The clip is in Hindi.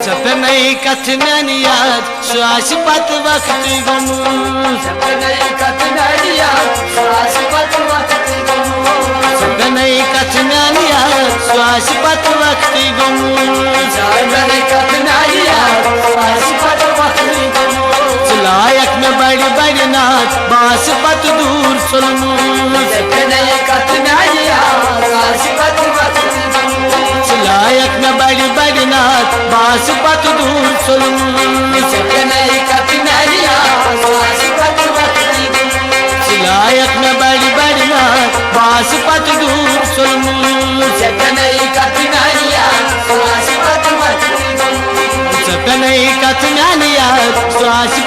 सपनई कथन याद श्वास पत वक्त गमू सपनई कथन याद श्वास पत वक्त गमू सपनई कथन याद श्वास पत वक्त गमू सपनई कथन याद श्वास पत वक्त गमू चलायक में बड़ी बड़ी नाच बास पत दूर सुलमू सपनई कथन याद श्वास पत वक्त गमू चलायक में बड़ी बड़ी नाच बास पत दूर सुलमू सपनई कथन याद श्वास पत वक्त गमू चलायक में बड़ी बड़ी नाच बास पत दूर सुलमू सपनई कथन याद श्वास पत वक्त गमू सपनई कथन याद श्वास